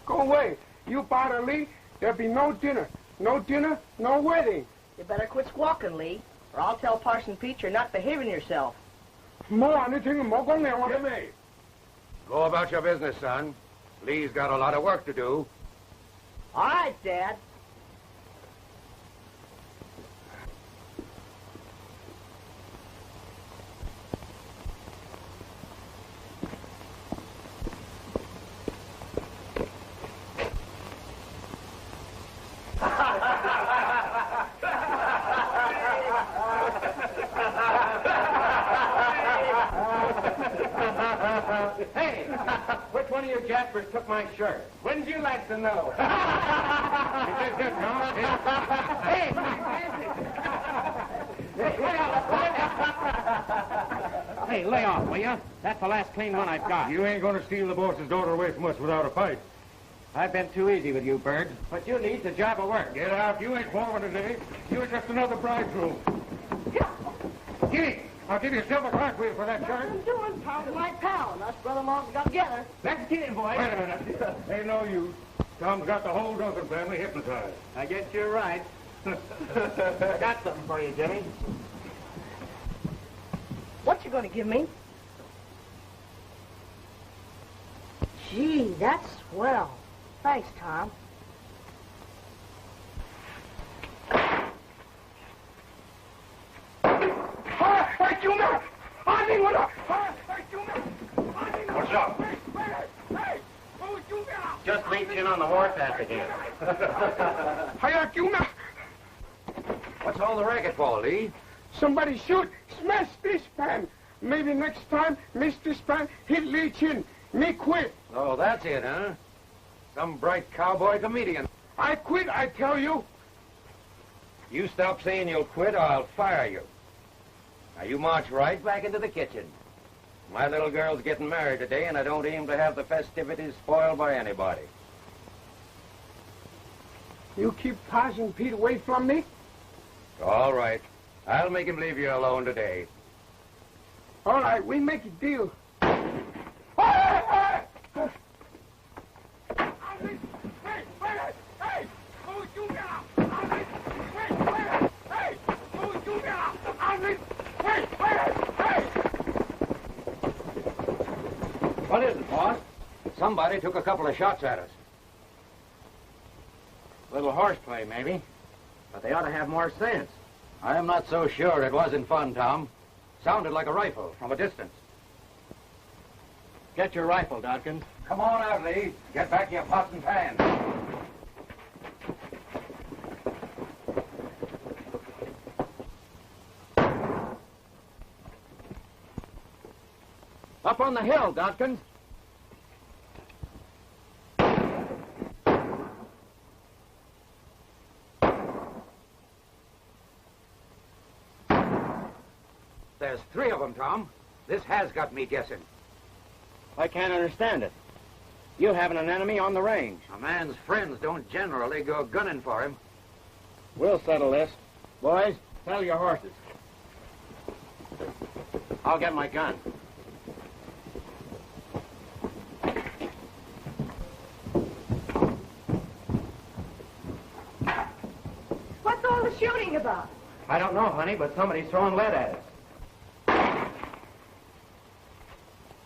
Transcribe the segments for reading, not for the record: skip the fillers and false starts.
Go away. You bother Lee, there'll be no dinner. No dinner, no wedding. You better quit squawking, Lee, or I'll tell Parson Pete you're not behaving yourself. Jimmy, Go about your business, son. Lee's got a lot of work to do. All right, Dad. Hey, which one of you Jaspers took my shirt? Wouldn't you like to know? Hey, lay off, will you? That's the last clean one I've got. You ain't gonna steal the boss's daughter away from us without a fight. I've been too easy with you, Bird. But you need the job of work. Get out. You ain't forward today. You're just another bridegroom. Giddy, I'll give you silver cartwheel for that shirt. What I'm doing, Tom's my pal, and us brother-in-laws got together. Let's get him, boys. Wait a minute. Ain't no use. Tom's got the whole Duncan family hypnotized. I guess you're right. I got something for you, Jimmy. What you gonna give me? Gee, that's swell. Thanks, Tom. What's up? Just reach in on the warpath again. What's all the racket for, Lee? Somebody shoot, smash this pan. Maybe next time, miss this pan, hit Lee chin. Me quit. Oh, that's it, huh? Some bright cowboy comedian. I quit, I tell you. You stop saying you'll quit or I'll fire you. Now, you march right back into the kitchen. My little girl's getting married today, and I don't aim to have the festivities spoiled by anybody. You keep Parson Pete away from me? All right. I'll make him leave you alone today. All right, we make a deal. What is it, boss? Somebody took a couple of shots at us. Little horseplay, maybe. But they ought to have more sense. I'm not so sure it wasn't fun, Tom. Sounded like a rifle from a distance. Get your rifle, Duncan. Come on out, Lee. Get back your pots and pans. Up on the hill, Duncan. There's 3 of them, Tom. This has got me guessing. I can't understand it. You having an enemy on the range. A man's friends don't generally go gunning for him. We'll settle this. Boys, saddle your horses. I'll get my gun. What's all the shooting about? I don't know, honey, but somebody's throwing lead at us.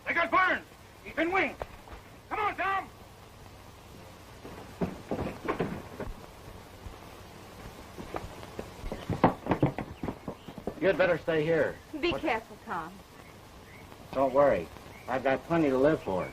They got Burns. He's been winged. Come on, Tom. You'd better stay here. Be careful, Tom. Don't worry. I've got plenty to live for.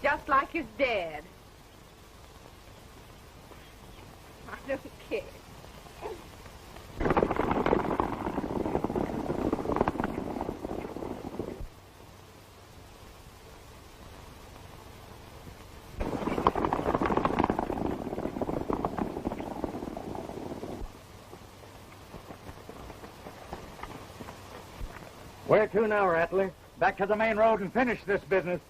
Just like his dad. I don't care. Where to now, Rattler? Back to the main road and finish this business.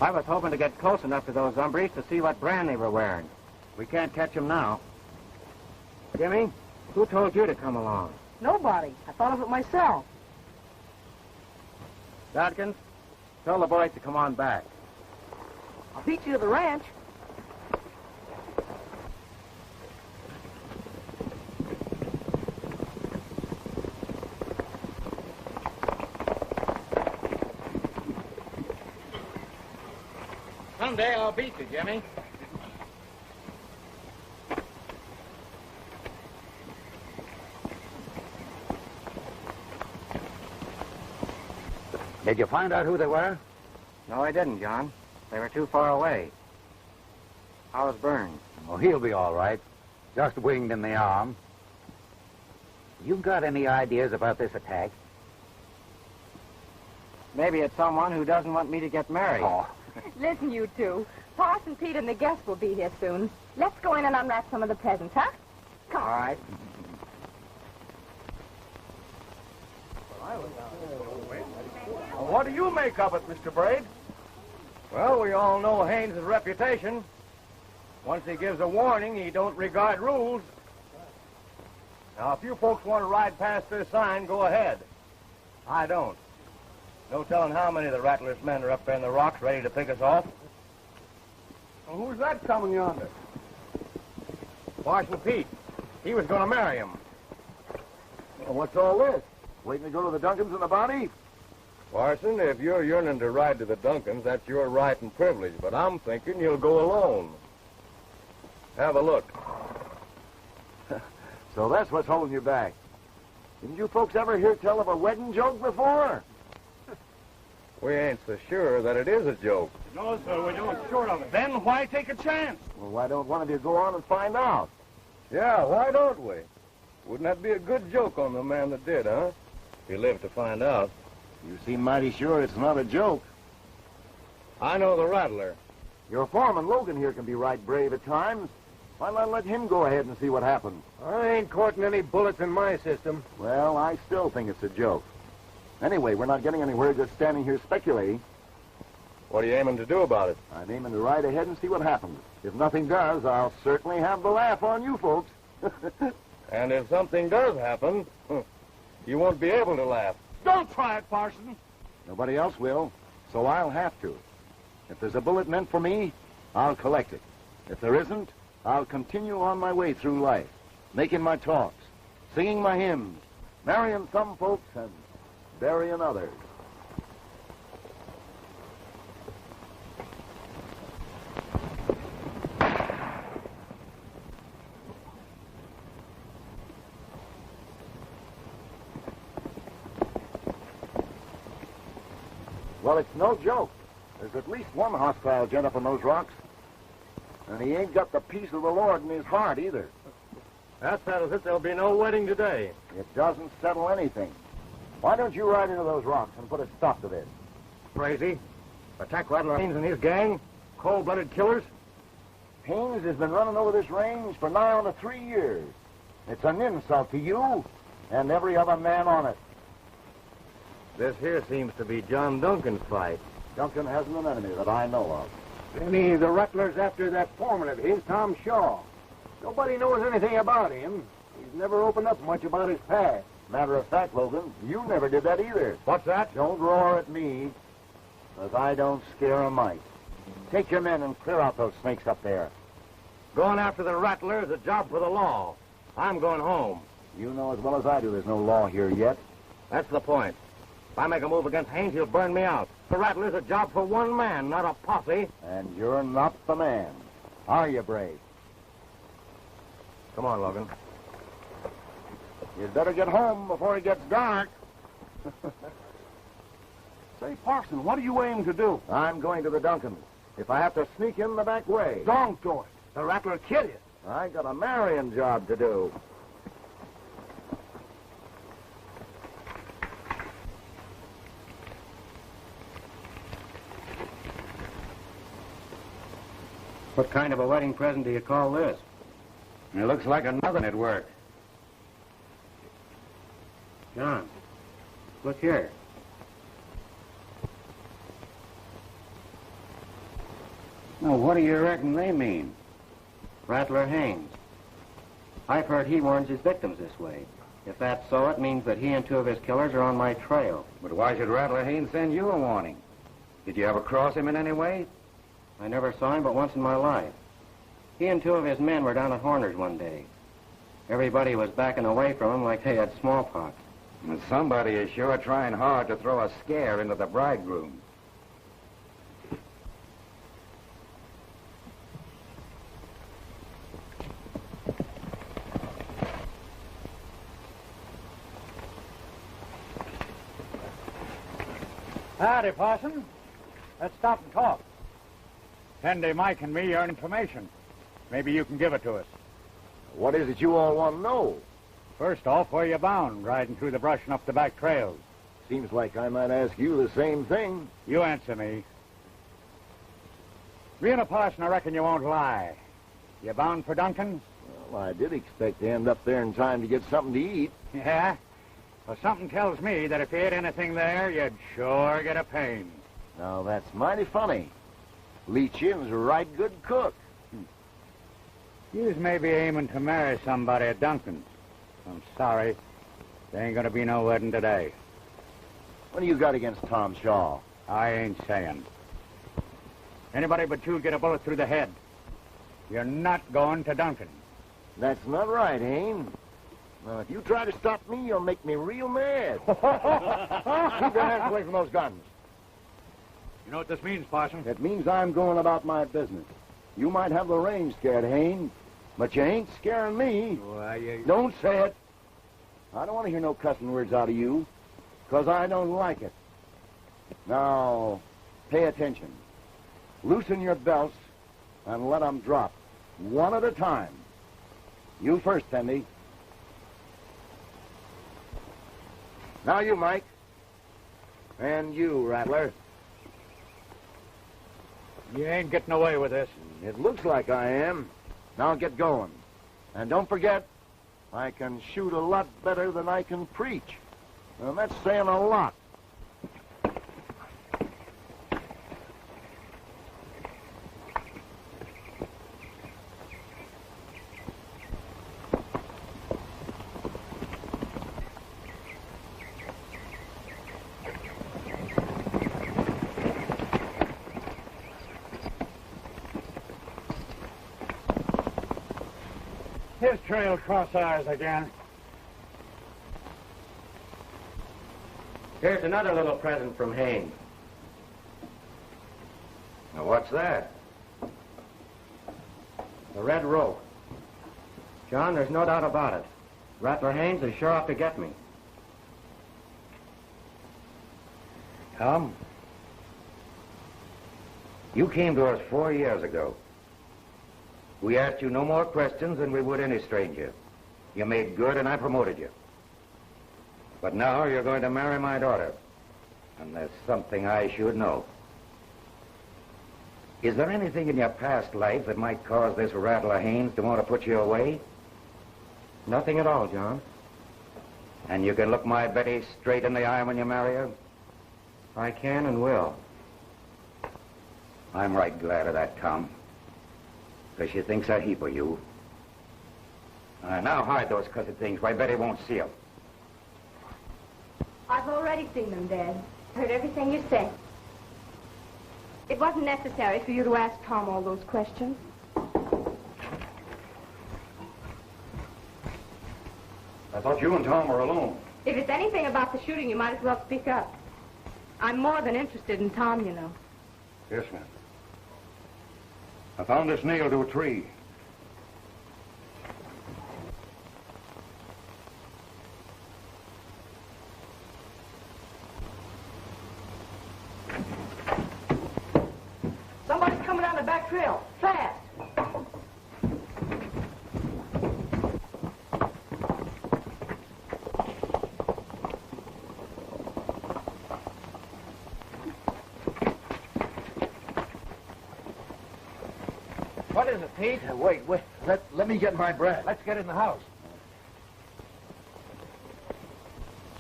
I was hoping to get close enough to those hombres to see what brand they were wearing. We can't catch them now. Jimmy, who told you to come along? Nobody. I thought of it myself. Duncan, tell the boys to come on back. I'll beat you to the ranch. Someday I'll beat you, Jimmy. Did you find out who they were? No, I didn't, John. They were too far away. How's Burns? Oh, he'll be all right. Just winged in the arm. You got any ideas about this attack? Maybe it's someone who doesn't want me to get married. Oh. Listen, you two. Parson, Pete, and the guests will be here soon. Let's go in and unwrap some of the presents, huh? Come on. All right. What do you make of it, Mr. Brade? Well, we all know Haynes' reputation. Once he gives a warning, he don't regard rules. Now, if you folks want to ride past this sign, go ahead. I don't. No telling how many of the Rattler's men are up there in the rocks ready to pick us off. Well, who's that coming yonder? Parson Pete. He was going to marry him. Well, what's all this? Waiting to go to the Duncans in the bounty? Parson, if you're yearning to ride to the Duncans, that's your right and privilege, but I'm thinking you'll go alone. Have a look. So that's what's holding you back. Didn't you folks ever hear tell of a wedding joke before? We ain't so sure that it is a joke. No, sir, we don't sure of it. Then why take a chance? Well, why don't one of you go on and find out? Yeah, why don't we? Wouldn't that be a good joke on the man that did, huh? If he lived to find out. You seem mighty sure it's not a joke. I know the Rattler. Your foreman, Logan, here can be right brave at times. Why not let him go ahead and see what happens? I ain't courting any bullets in my system. Well, I still think it's a joke. Anyway, we're not getting anywhere just standing here speculating. What are you aiming to do about it? I'm aiming to ride ahead and see what happens. If nothing does, I'll certainly have the laugh on you folks. And if something does happen, you won't be able to laugh. Don't try it, Parson. Nobody else will, so I'll have to. If there's a bullet meant for me, I'll collect it. If there isn't, I'll continue on my way through life, making my talks, singing my hymns, marrying some folks and burying others. Well, it's no joke. There's at least one hostile gent up on those rocks. And he ain't got the peace of the Lord in his heart, either. That settles it. There'll be no wedding today. It doesn't settle anything. Why don't you ride into those rocks and put a stop to this? Crazy. Attack Rattler Haynes and his gang. Cold-blooded killers. Haynes has been running over this range for nigh on to 3 years. It's an insult to you and every other man on it. This here seems to be John Duncan's fight. Duncan hasn't an enemy that I know of. Maybe the Rattler's after that foreman of his, Tom Shaw. Nobody knows anything about him. He's never opened up much about his past. Matter of fact, Logan, you never did that either. What's that? Don't roar at me, because I don't scare a mite. Take your men and clear out those snakes up there. Going after the Rattler is a job for the law. I'm going home. You know as well as I do there's no law here yet. That's the point. If I make a move against Haynes, he'll burn me out. The Rattler's a job for one man, not a posse. And you're not the man. Are you, Brade? Come on, Logan. You'd better get home before it gets dark. Say, Parson, what do you aim to do? I'm going to the Duncan. If I have to sneak in the back way. Don't do it. The Rattler will kill you. I got a marrying job to do. What kind of a wedding present do you call this? It looks like another at work. John, look here. Now, what do you reckon they mean? Rattler Haynes. I've heard he warns his victims this way. If that's so, it means that he and 2 of his killers are on my trail. But why should Rattler Haynes send you a warning? Did you ever cross him in any way? I never saw him but once in my life. He and 2 of his men were down at Horner's one day. Everybody was backing away from him like they had smallpox. And somebody is sure trying hard to throw a scare into the bridegroom. Howdy, Parson. Let's stop and talk. Tandy, Mike, and me are information. Maybe you can give it to us. What is it you all want to know? First off, where you bound, riding through the brush and up the back trails? Seems like I might ask you the same thing. You answer me. Being a parson, I reckon you won't lie. You bound for Duncan? Well, I did expect to end up there in time to get something to eat. Yeah? Well, something tells me that if you ate anything there, you'd sure get a pain. Now, that's mighty funny. Leach In's a right good cook. You's maybe aiming to marry somebody at Duncan's. I'm sorry. There ain't gonna be no wedding today. What do you got against Tom Shaw? I ain't saying. Anybody but you'll get a bullet through the head. You're not going to Duncan. That's not right, Haynes. Now, if you try to stop me, you'll make me real mad. Keep your hands away from those guns. You know what this means, Parson? It means I'm going about my business. You might have the range scared, Haynes, but you ain't scaring me. Why, Don't say it. I don't want to hear no cussing words out of you, because I don't like it. Now, pay attention. Loosen your belts and let them drop, one at a time. You first, Tandy. Now you, Mike. And you, Rattler. You ain't getting away with this. It looks like I am. Now get going. And don't forget, I can shoot a lot better than I can preach. And that's saying a lot. His trail cross ours again. Here's another little present from Haynes. Now, what's that? The red rope. John, there's no doubt about it. Rattler Haynes is sure out to get me. Tom, you came to us 4 years ago. We asked you no more questions than we would any stranger. You made good, and I promoted you. But now you're going to marry my daughter. And there's something I should know. Is there anything in your past life that might cause this Rattler Haynes to want to put you away? Nothing at all, John. And you can look my Betty straight in the eye when you marry her? I can and will. I'm right glad of that, Tom. Because she thinks a heap of you. Now hide those cussed things where Betty won't see them. I've already seen them, Dad. Heard everything you said. It wasn't necessary for you to ask Tom all those questions. I thought you and Tom were alone. If it's anything about the shooting, you might as well speak up. I'm more than interested in Tom, you know. Yes, ma'am. I found this nailed to a tree. Somebody's coming down the back trail. Fast. What is it, Pete? Wait. Let me get my breath. Let's get in the house.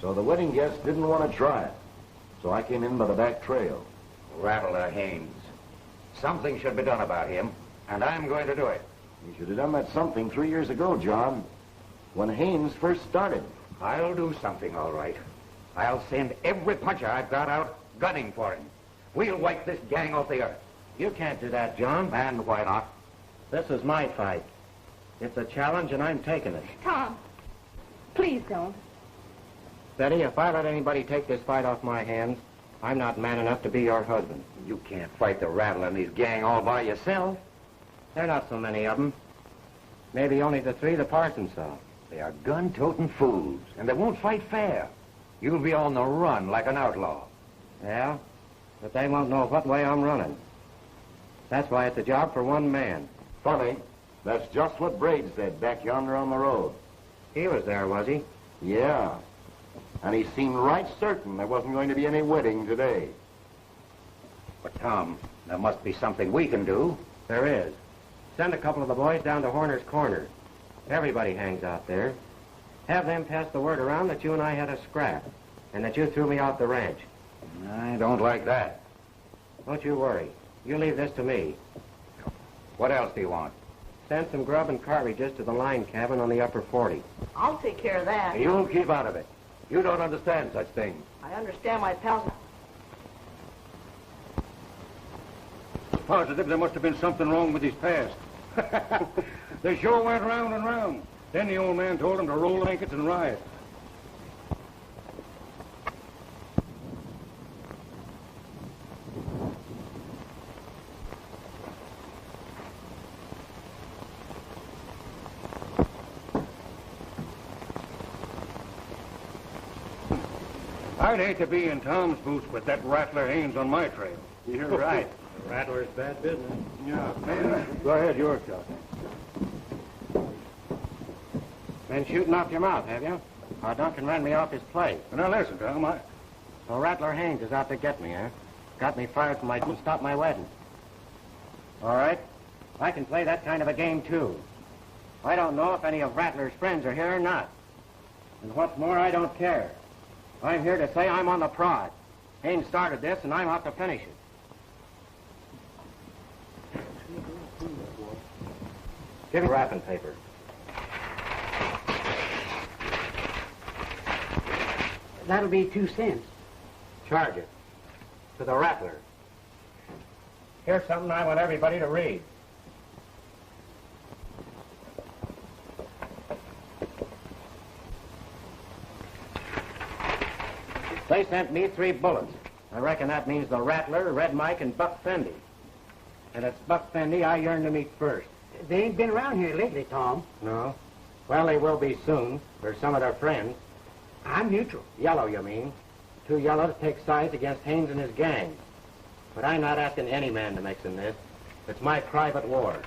So the wedding guest didn't want to try it. So I came in by the back trail. Rattler Haynes. Something should be done about him, and I'm going to do it. You should have done that something 3 years ago, John. When Haynes first started. I'll do something, all right. I'll send every puncher I've got out gunning for him. We'll wipe this gang off the earth. You can't do that, John. And why not? This is my fight. It's a challenge, and I'm taking it. Tom, please don't. Betty, if I let anybody take this fight off my hands, I'm not man enough to be your husband. You can't fight the Rattler and his gang all by yourself. There are not so many of them. Maybe only the three the Parson saw. They are gun-toting fools, and they won't fight fair. You'll be on the run like an outlaw. Yeah, but they won't know what way I'm running. That's why it's a job for one man. Funny. That's just what Brade said back yonder on the road. He was there, was he? Yeah. And he seemed right certain there wasn't going to be any wedding today. But, Tom, there must be something we can do. There is. Send a couple of the boys down to Horner's Corner. Everybody hangs out there. Have them pass the word around that you and I had a scrap, and that you threw me off the ranch. I don't like that. Don't you worry. You leave this to me. What else do you want? Send some grub and cartridges to the line cabin on the upper 40. I'll take care of that. You'll keep out of it. You don't understand such things. I understand my pals. Positive there must have been something wrong with his past. They sure went round and round. Then the old man told him to roll blankets and riot. I'd hate to be in Tom's boots with that Rattler Haynes on my trail. You're right. The Rattler's bad business. Yeah, man. Go ahead, your shot. Been shooting off your mouth, have you? Duncan ran me off his place. Now listen, Tom, So Rattler Haynes is out to get me, huh? Got me fired from stop my wedding. All right. I can play that kind of a game, too. I don't know if any of Rattler's friends are here or not. And what's more, I don't care. I'm here to say I'm on the prod. Haynes started this, and I'm out to finish it. Give me wrapping paper. That'll be 2 cents. Charge it. To the Rattler. Here's something I want everybody to read. They sent me 3 bullets. I reckon that means the Rattler, Red Mike, and Buck Fendi. And it's Buck Fendi I yearn to meet first. They ain't been around here lately, Tom. No? Well, they will be soon. They're some of their friends. I'm neutral. Yellow, you mean? Too yellow to take sides against Haynes and his gang. But I'm not asking any man to mix in this. It's my private war.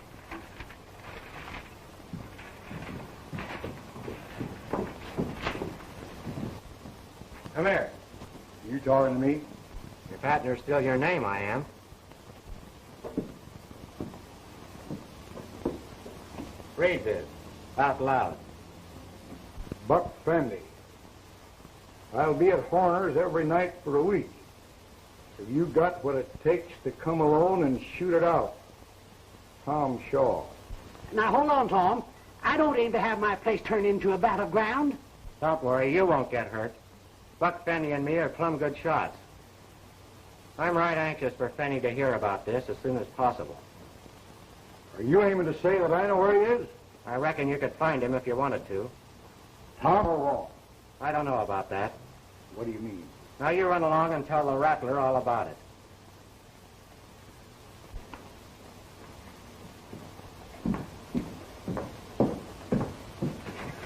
Come here. You talking to me? If Rattler's still your name, I am. Brade's is. Out loud. Buck Fendi. I'll be at Horner's every night for a week. So you got what it takes to come alone and shoot it out. Tom Shaw. Now, hold on, Tom. I don't aim to have my place turned into a battleground. Don't worry, you won't get hurt. Buck Fenny and me are plumb good shots. I'm right anxious for Fenny to hear about this as soon as possible. Are you aiming to say that I know where he is? I reckon you could find him if you wanted to. Tom or wrong? I don't know about that. What do you mean? Now you run along and tell the Rattler all about it.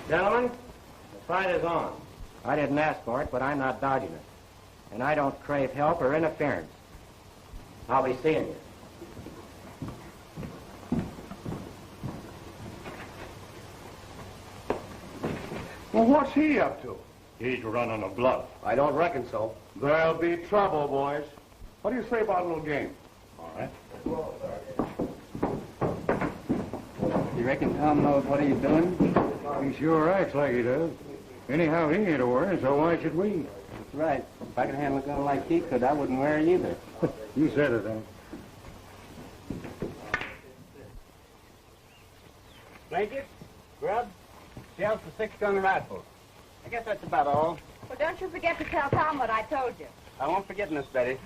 Gentlemen, the fight is on. I didn't ask for it, but I'm not dodging it. And I don't crave help or interference. I'll be seeing you. Well, what's he up to? He's running a bluff. I don't reckon so. There'll be trouble, boys. What do you say about a little game? All right. You reckon Tom knows what he's doing? He sure acts like he does. Anyhow, he ain't a wearing, so why should we? That's right. If I could handle a gun like he could, I wouldn't wear it either. You said it, then. Blanket, grub, shells for 6-gun rifles. I guess that's about all. Well, don't you forget to tell Tom what I told you. I won't forget, Miss Betty.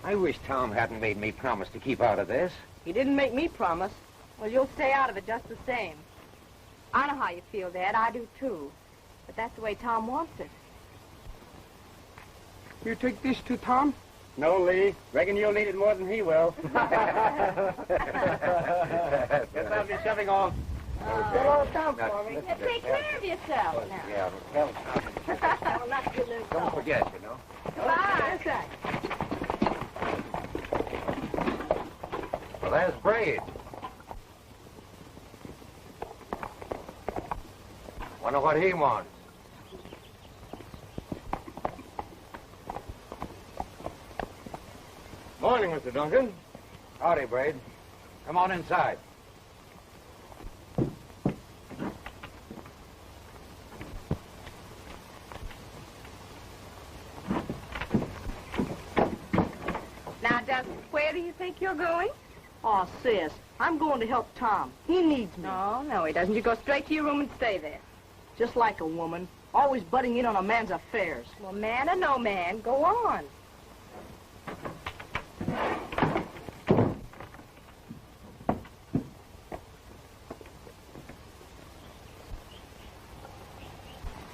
I wish Tom hadn't made me promise to keep out of this. He didn't make me promise. Well, you'll stay out of it just the same. I know how you feel, Dad. I do, too. But that's the way Tom wants it. You take this to Tom? No, Lee. Reckon you'll need it more than he will. Guess I'll be shoving on. Oh, Tom for me. Yeah, take care of yourself now. Yeah, tell Tom. Well, not good little Don't dog. forget, you know. Bye. Well, there's Brade. Wonder what he wants. Morning, Mr. Duncan. Howdy, Brade. Come on inside. Now, just where do you think you're going? Oh, sis, I'm going to help Tom. He needs me. No, he doesn't. You go straight to your room and stay there. Just like a woman, always butting in on a man's affairs. Well, man or no man, go on.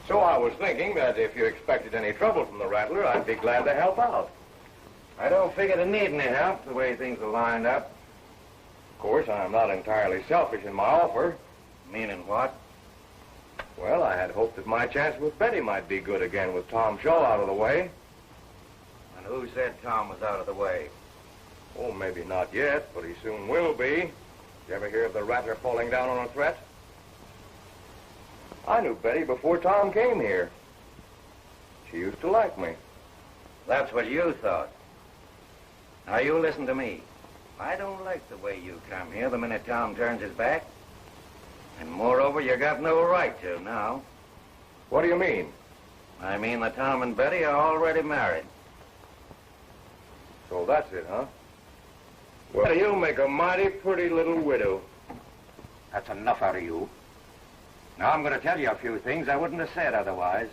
So I was thinking that if you expected any trouble from the Rattler, I'd be glad to help out. I don't figure to need any help the way things are lined up. Of course, I'm not entirely selfish in my offer. Meaning what? Well, I had hoped that my chance with Betty might be good again with Tom Shaw out of the way. And who said Tom was out of the way? Oh, maybe not yet, but he soon will be. You ever hear of the Rattler falling down on a threat? I knew Betty before Tom came here. She used to like me. That's what you thought. Now, you listen to me. I don't like the way you come here the minute Tom turns his back. And moreover, you got no right to now. What do you mean? I mean that Tom and Betty are already married. So that's it, huh? Well, you'll make a mighty pretty little widow. That's enough out of you. Now, I'm going to tell you a few things I wouldn't have said otherwise.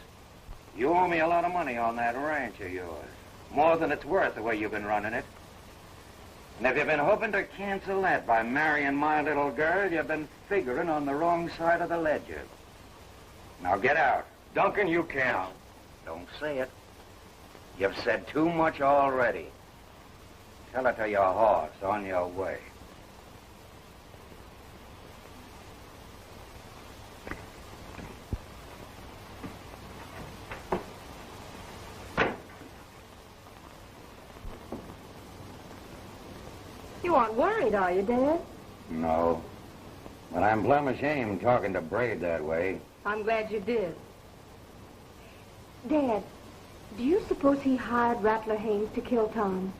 You owe me a lot of money on that ranch of yours. More than it's worth the way you've been running it. And if you've been hoping to cancel that by marrying my little girl, you've been figuring on the wrong side of the ledger. Now, get out. Duncan, you can't. Now, don't say it. You've said too much already. Tell it to your horse on your way. You aren't worried, are you, Dad? No. But I'm plumb ashamed talking to Brade that way. I'm glad you did. Dad, do you suppose he hired Rattler Haynes to kill Tom?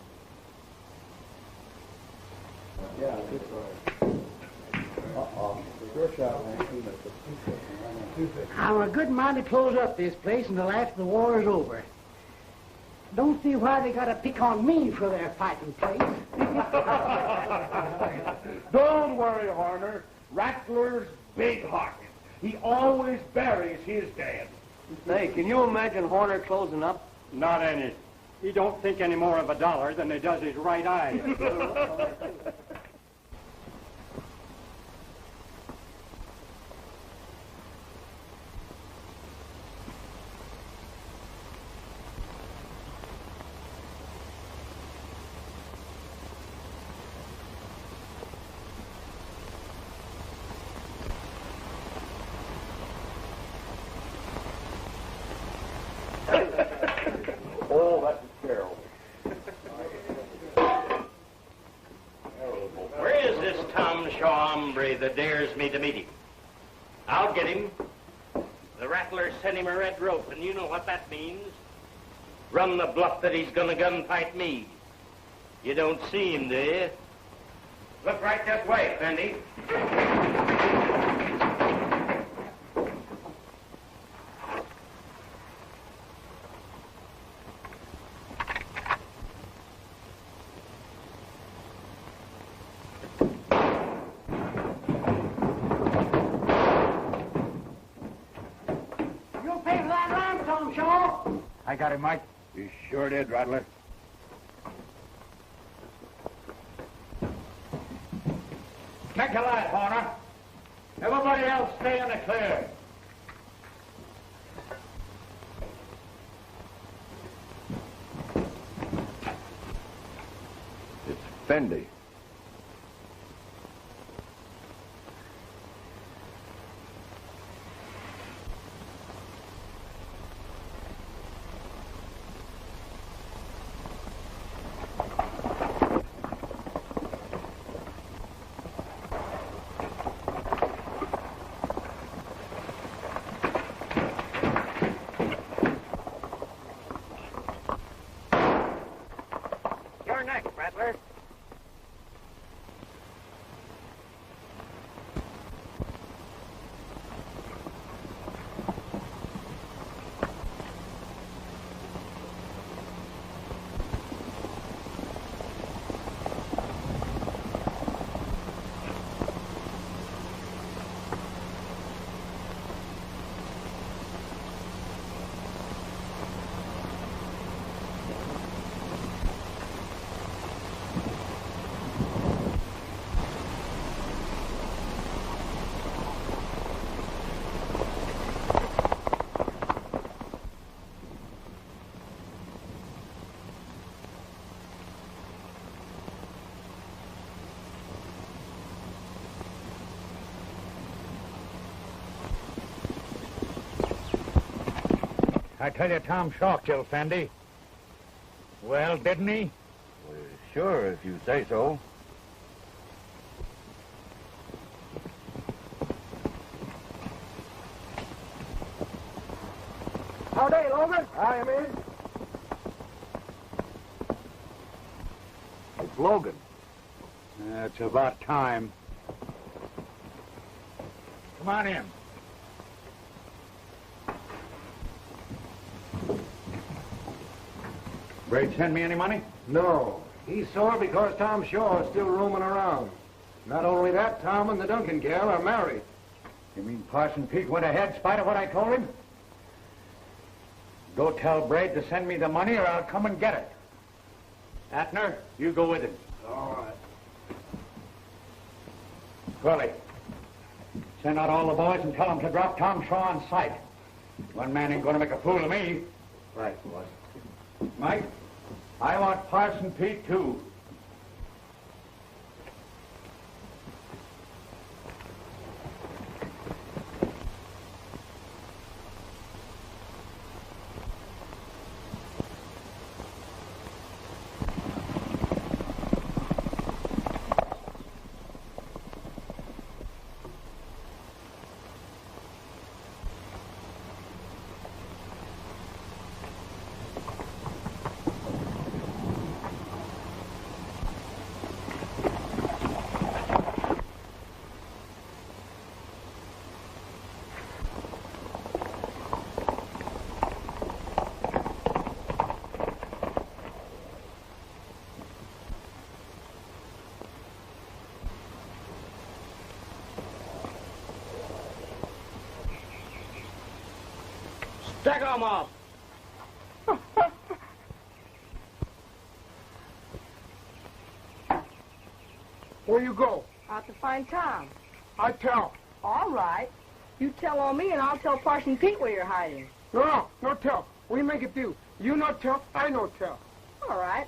Yeah, that's right. I'm a good mind to close up this place until after the war is over. Don't see why they gotta pick on me for their fighting place. Don't worry, Horner. Rattler's big-hearted. He always buries his dead. Say, can you imagine Horner closing up? Not any. He don't think any more of a dollar than he does his right eye. Oh, that's terrible. Where is this Tom Shaw hombre that dares me to meet him? I'll get him. The Rattler sent him a red rope, and you know what that means. Run the bluff that he's gonna gunfight me. You don't see him, do you? Look right this way, Fendi. You pay for that ram, Tom Shaw. I got him, Mike. You sure did, Rattler. Make a light, Horner. Everybody else stay in the clear. It's Fendi. You're next, Rattler. I tell you, Tom Shaw killed Fendi. Well, didn't he? Well, sure, if you say so. Howdy, Logan. I am in. It's Logan. It's about time. Come on in. Brade send me any money? No. He's sore because Tom Shaw is still roaming around. Not only that, Tom and the Duncan gal are married. You mean Parson Pete went ahead in spite of what I told him? Go tell Brade to send me the money or I'll come and get it. Atner, you go with him. All right. Curly, send out all the boys and tell them to drop Tom Shaw on sight. One man ain't going to make a fool of me. Right, boss. Mike, I want Parson Pete, too. Take them off. Where you go? Out to find Tom. I tell. All right. You tell on me, and I'll tell Parson Pete where you're hiding. No tell. We make it do. You not tell, I no tell. All right.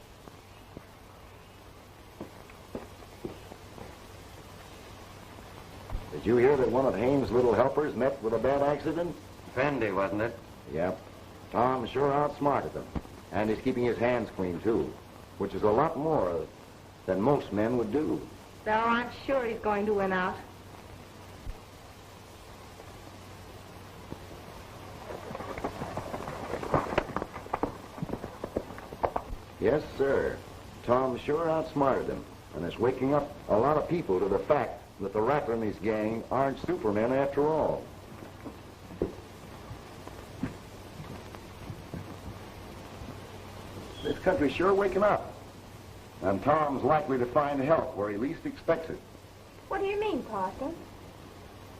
Did you hear that one of Haynes' little helpers met with a bad accident? Fendi, wasn't it? Yep. Tom sure outsmarted them. And he's keeping his hands clean, too, which is a lot more than most men would do. Well, I'm sure he's going to win out. Yes, sir. Tom sure outsmarted them, and is waking up a lot of people to the fact that the Rattler and his gang aren't supermen after all. This country's sure waking up. And Tom's likely to find help where he least expects it. What do you mean, Parson?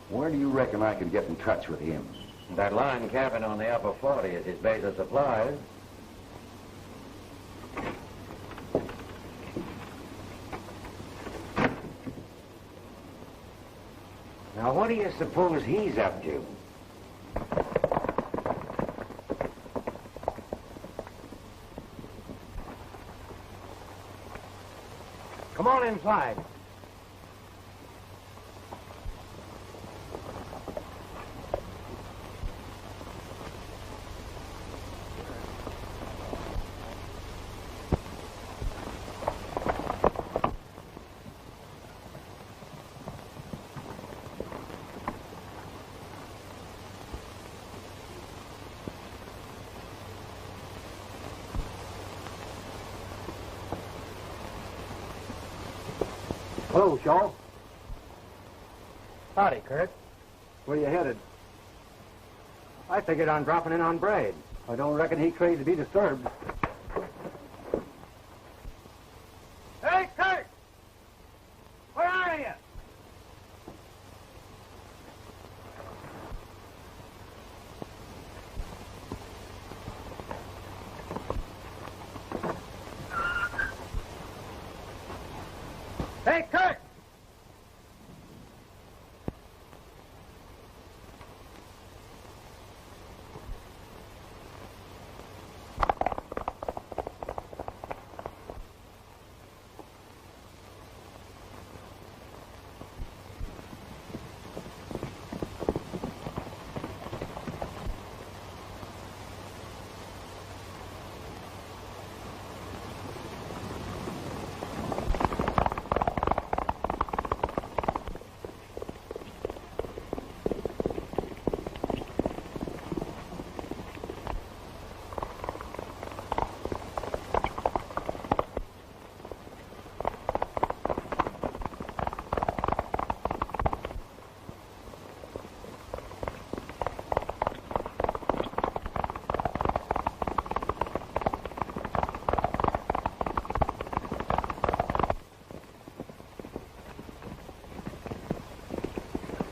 Where do you reckon I can get in touch with him? That line cabin on the upper 40 is his base of supplies. Now, what do you suppose he's up to? Come on inside. Hello, Shaw. Howdy, Kurt. Where you headed? I figured on dropping in on Brade. I don't reckon he crazy to be disturbed. Hey, Kurt! Where are you? Hey, Kurt!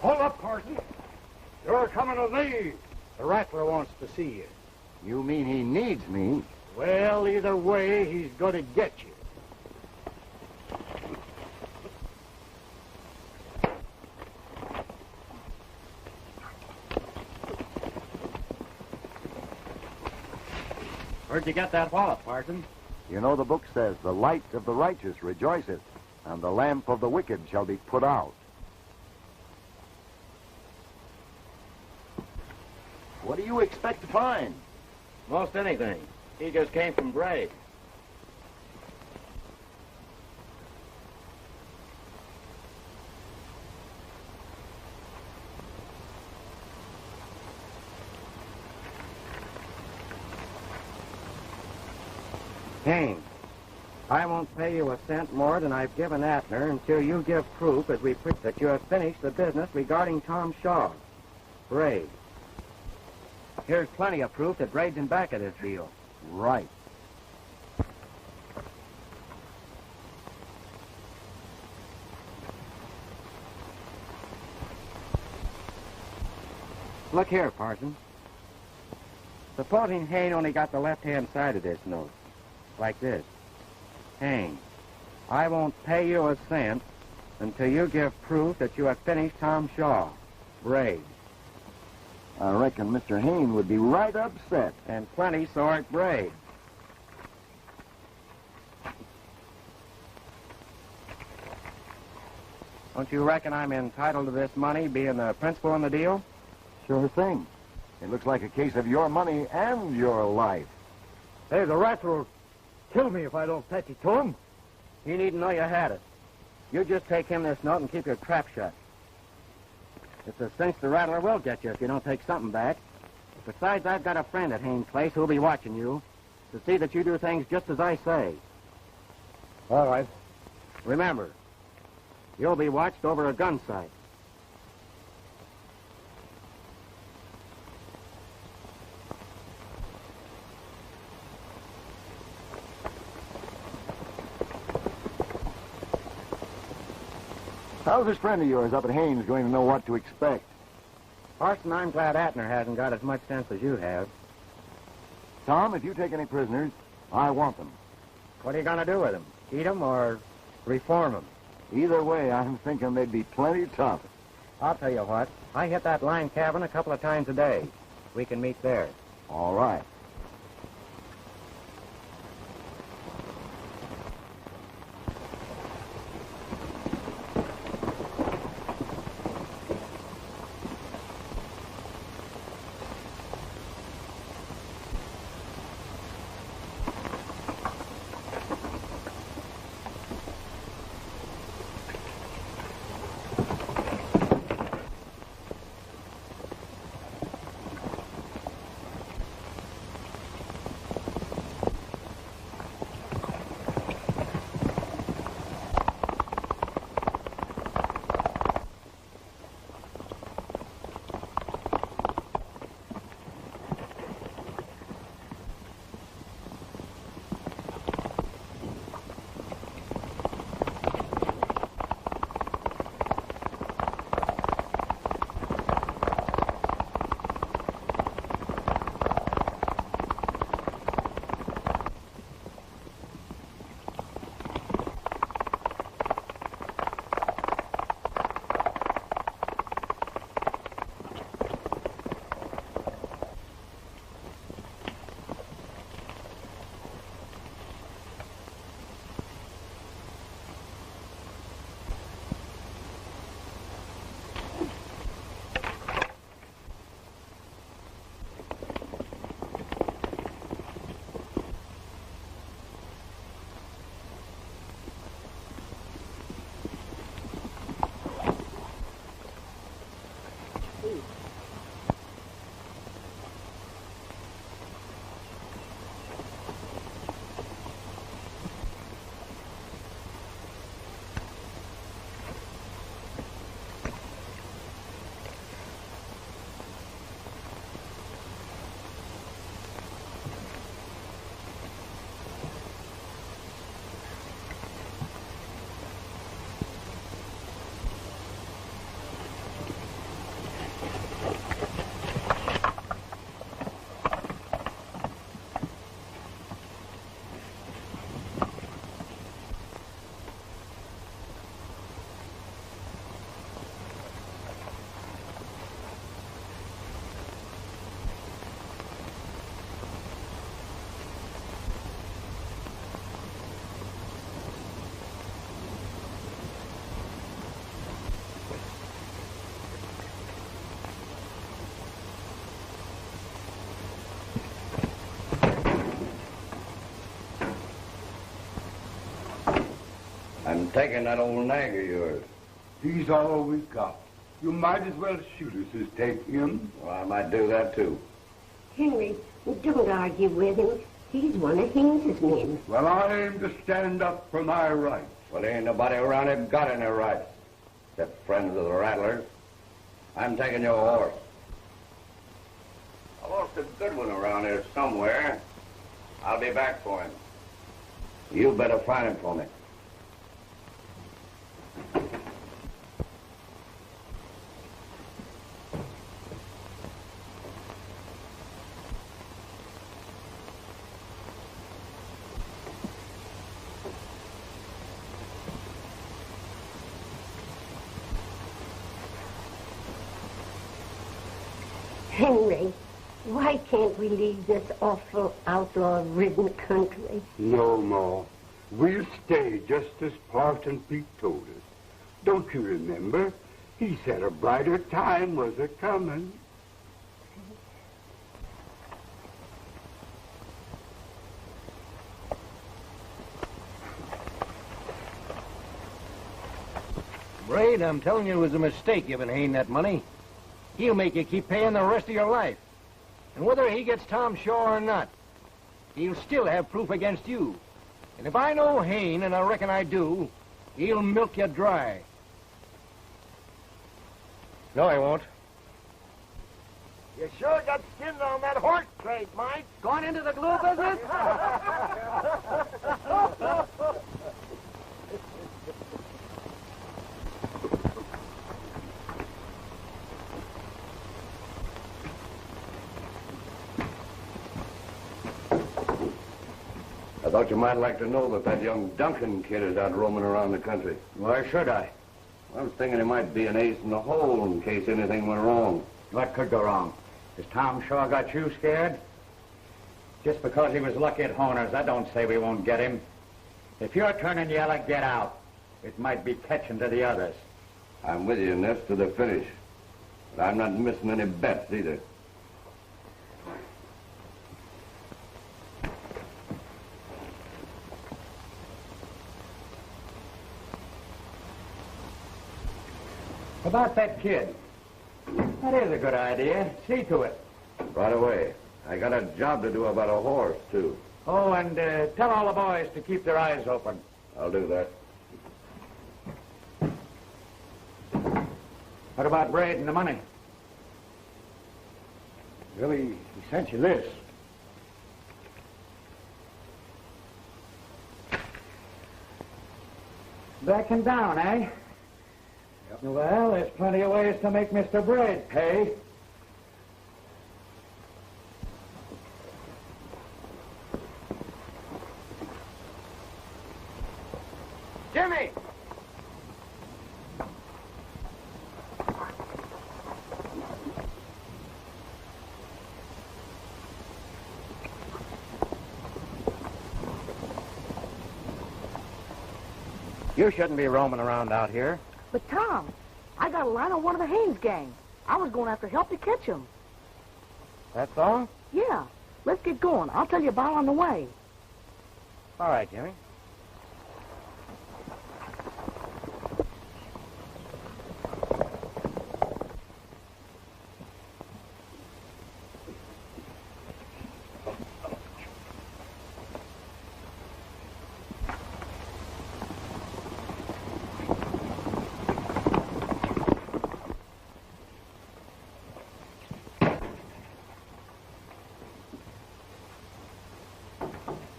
Hold up, Parson. You're coming with me. The Rattler wants to see you. You mean he needs me? Well, either way, he's going to get you. Where'd you get that wallet, Parson? You know the book says, the light of the righteous rejoiceth, and the lamp of the wicked shall be put out. What do you expect to find? Most anything. He just came from Brade. Haynes, I won't pay you a cent more than I've given Atner until you give proof that you have finished the business regarding Tom Shaw. Brade. Here's plenty of proof that Brade's in back of this deal. Right. Look here, Parson. Supposing Haynes only got the left-hand side of this note. Like this. Haynes, I won't pay you a cent until you give proof that you have finished Tom Shaw. Brade. I reckon Mr. Haynes would be right upset. And plenty sore at Brade. Don't you reckon I'm entitled to this money, being the principal in the deal? Sure thing. It looks like a case of your money and your life. Hey, the Rattler will kill me if I don't fetch it to him. You needn't know you had it. You just take him this note and keep your trap shut. It's a cinch the Rattler will get you if you don't take something back. Besides, I've got a friend at Haynes' place who'll be watching you to see that you do things just as I say. All right. Remember, you'll be watched over a gun sight. How's this friend of yours up at Haynes going to know what to expect? Parson, I'm glad Atner hasn't got as much sense as you have. Tom, if you take any prisoners, I want them. What are you going to do with them? Eat them or reform them? Either way, I'm thinking they'd be plenty tough. I'll tell you what. I hit that line cabin a couple of times a day. We can meet there. All right. I'm taking that old nag of yours. He's all we got. You might as well shoot us as take him. Well, I might do that, too. Henry, don't argue with him. He's one of Haynes's men. Well, I aim to stand up for my rights. Well, there ain't nobody around here got any rights, except friends of the Rattlers. I'm taking your horse. I lost a good one around here somewhere. I'll be back for him. You better find him for me. Henry, why can't we leave this awful outlaw-ridden country? No, Ma. We'll stay just as Parson Pete told us. Don't you remember? He said a brighter time was a-coming. Brade, I'm telling you it was a mistake giving Haynes that money. He'll make you keep paying the rest of your life. And whether he gets Tom Shaw or not, he'll still have proof against you. And if I know Haynes, and I reckon I do, he'll milk you dry. No, he won't. You sure got skinned on that horse trade, Mike. Going into the glue business? I thought you might like to know that young Duncan kid is out roaming around the country. Why should I? I was thinking he might be an ace in the hole in case anything went wrong. What could go wrong? Has Tom Shaw got you scared? Just because he was lucky at Honer's, that don't say we won't get him. If you're turning yellow, get out. It might be catching to the others. I'm with you in this to the finish. But I'm not missing any bets either. About that kid. That is a good idea. See to it. Right away. I got a job to do about a horse, too. Oh, and tell all the boys to keep their eyes open. I'll do that. What about Brade and the money? Well, he sent you this. Backing down, eh? Well, there's plenty of ways to make Mr. Brade pay. Jimmy! You shouldn't be roaming around out here. But, Tom, I got a line on one of the Haynes gang. I was going after help to catch him. That's all? Yeah. Let's get going. I'll tell you about on the way. All right, Jimmy.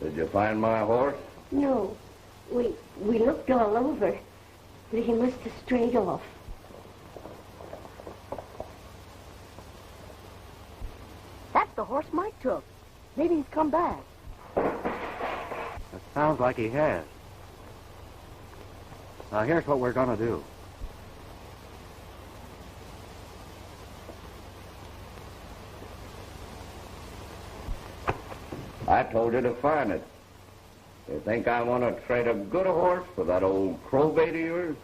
Did you find my horse? No. We looked all over, but he must have strayed off. That's the horse Mike took. Maybe he's come back. That sounds like he has. Now, here's what we're going to do. I told you to find it. You think I want to trade a good horse for that old crowbait of yours?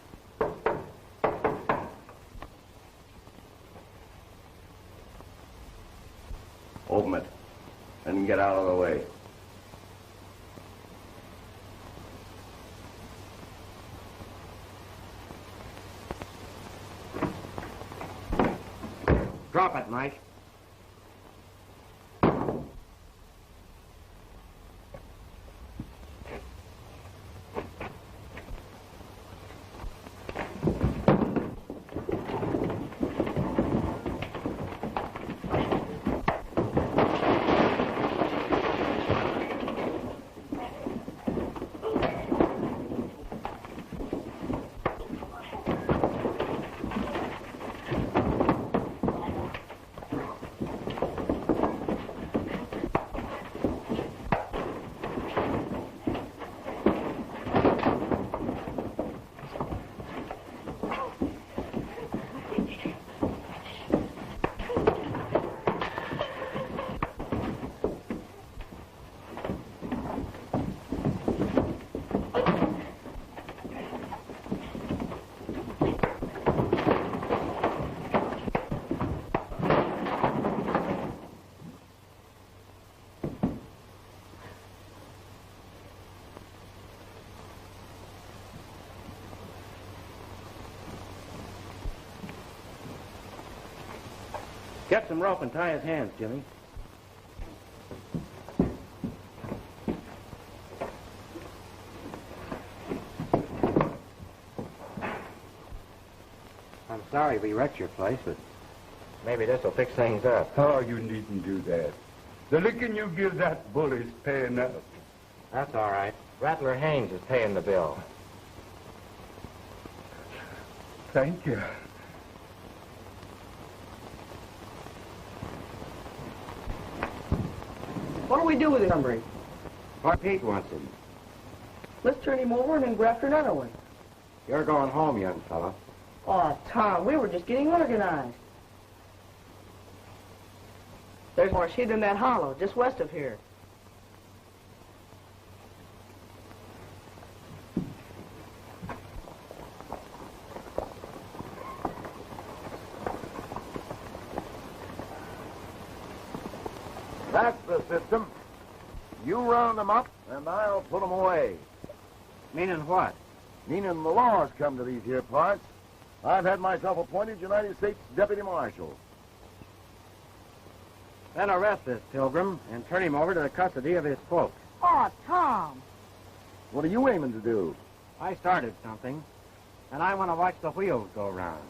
Open it and get out of the way. Drop it, Mike. Get some rope and tie his hands, Jimmy. I'm sorry we wrecked your place, but maybe this will fix things up. Oh, you needn't do that. The licking you give that bully's paying up. That's all right. Rattler Haynes is paying the bill. Thank you. What do we do with this hombre? What Pete wants him. Let's turn him over and then graft another one. You're going home, young fella. Oh, Tom, we were just getting organized. There's more sheep in that hollow, just west of here. That's the system. You round them up, and I'll put them away. Meaning what? Meaning the law's come to these here parts. I've had myself appointed United States Deputy Marshal. Then arrest this pilgrim and turn him over to the custody of his folks. Oh, Tom. What are you aiming to do? I started something, and I want to watch the wheels go round.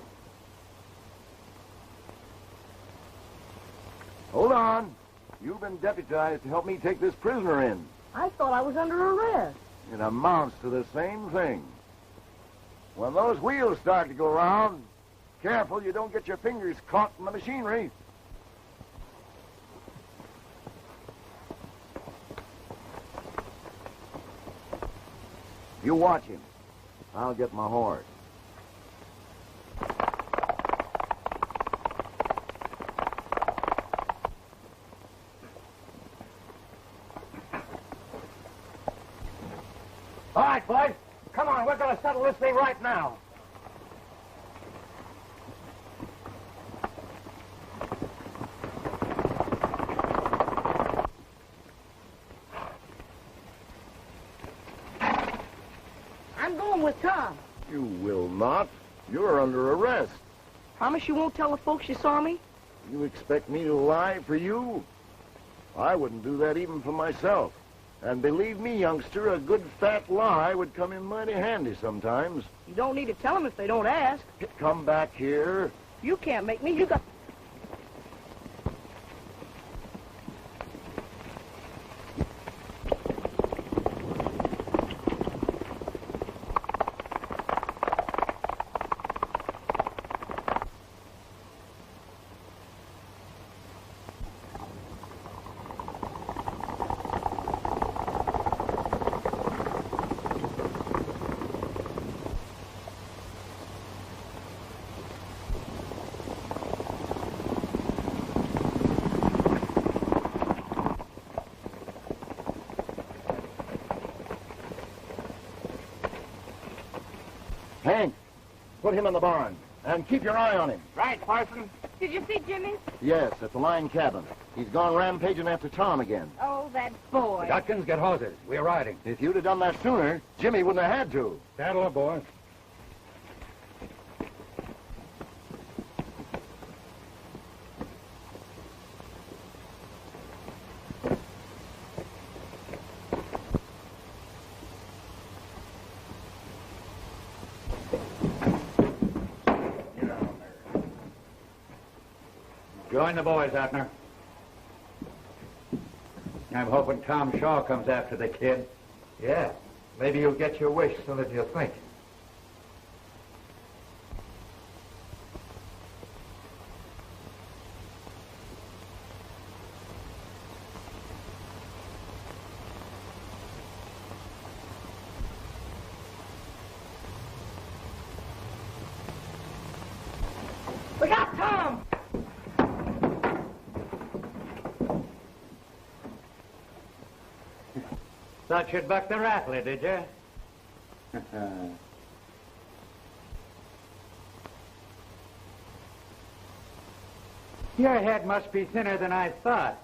Hold on. You've been deputized to help me take this prisoner in. I thought I was under arrest. It amounts to the same thing. When those wheels start to go round, careful you don't get your fingers caught in the machinery. You watch him. I'll get my horse. All right, boys. Come on, we're going to settle this thing right now. I'm going with Tom. You will not. You're under arrest. Promise you won't tell the folks you saw me? You expect me to lie for you? I wouldn't do that even for myself. And believe me, youngster, a good fat lie would come in mighty handy sometimes. You don't need to tell them if they don't ask. Come back here. You can't make me. You got... Hank, put him in the barn. And keep your eye on him. Right, Parson. Did you see Jimmy? Yes, at the line cabin. He's gone rampaging after Tom again. Oh, that boy. Dutkins, get hoses. We're riding. If you'd have done that sooner, Jimmy wouldn't have had to. Saddle up, boys. Join the boys, Abner. I'm hoping Tom Shaw comes after the kid. Yeah, maybe you'll get your wish sooner than you think. We got Tom! Thought you'd buck the Rattler, did you? Your head must be thinner than I thought.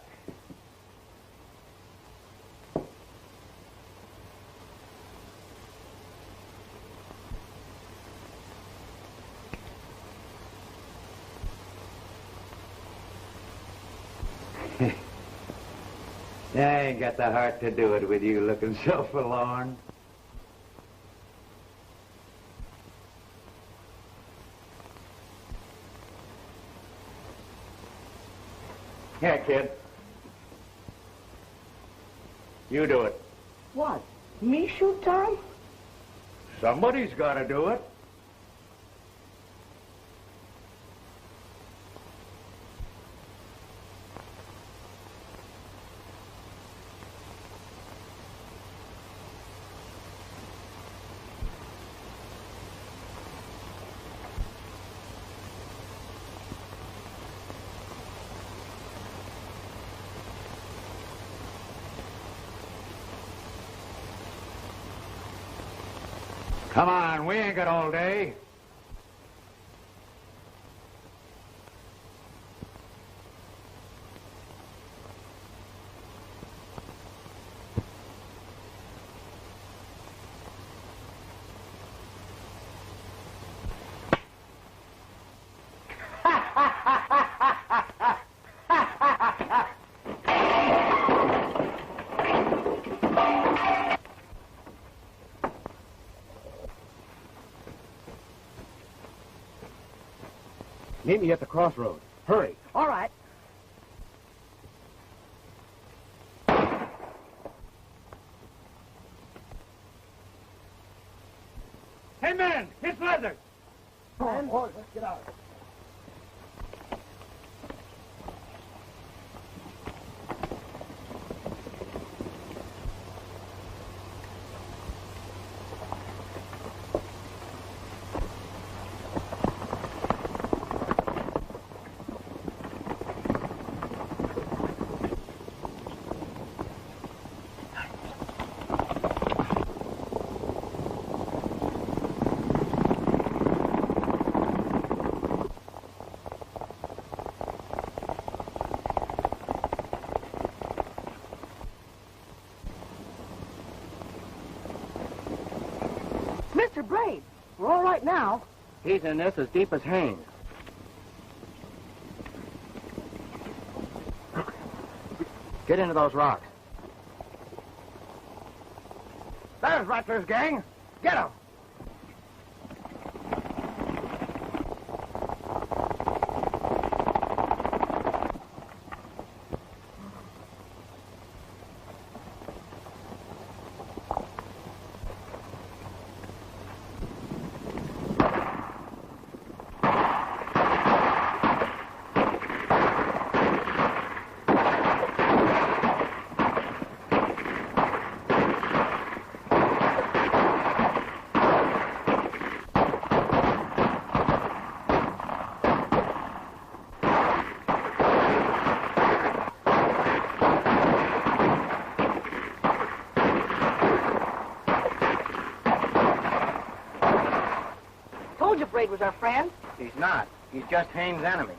I ain't got the heart to do it with you looking so forlorn. Here, kid. You do it. What? Me shoot, Tom? Somebody's got to do it. Come on, we ain't got all day. Meet me at the crossroads. Hurry. All right. Hey, men, it's Leather. Come on, boys, let's get out. Mr. Brade, we're all right now. He's in this as deep as Haynes. Get into those rocks. There's Rattler's gang. Get him. Brade was our friend. He's not. He's just Haynes' enemy.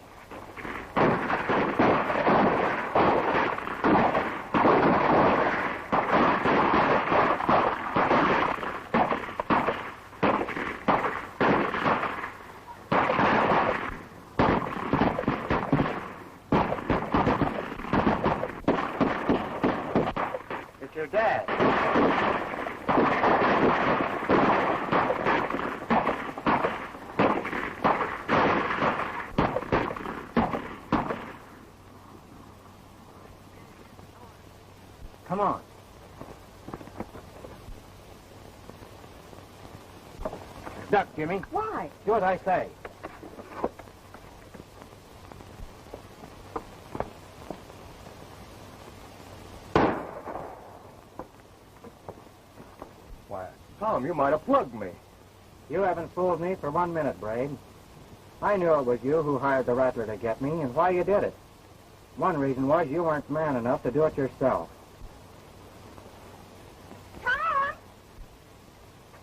It's your dad. Come on. Duck, Jimmy. Why? Do as I say. Why, Tom, you might have plugged me. You haven't fooled me for 1 minute, Brade. I knew it was you who hired the Rattler to get me and why you did it. One reason was you weren't man enough to do it yourself.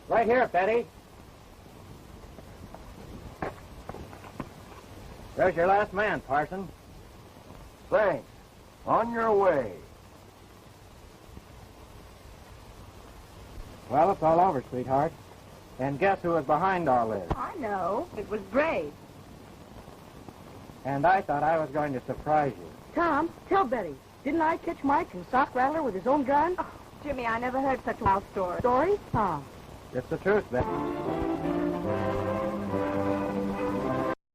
Right here, Betty. There's your last man, Parson. Thanks. On your way. Well, it's all over, sweetheart. And guess who was behind all this? I know. It was Brade. And I thought I was going to surprise you. Tom, tell Betty. Didn't I catch Mike and sock Rattler with his own gun? Oh, Jimmy, I never heard such a wild story. Story? Oh. It's the truth, Ben.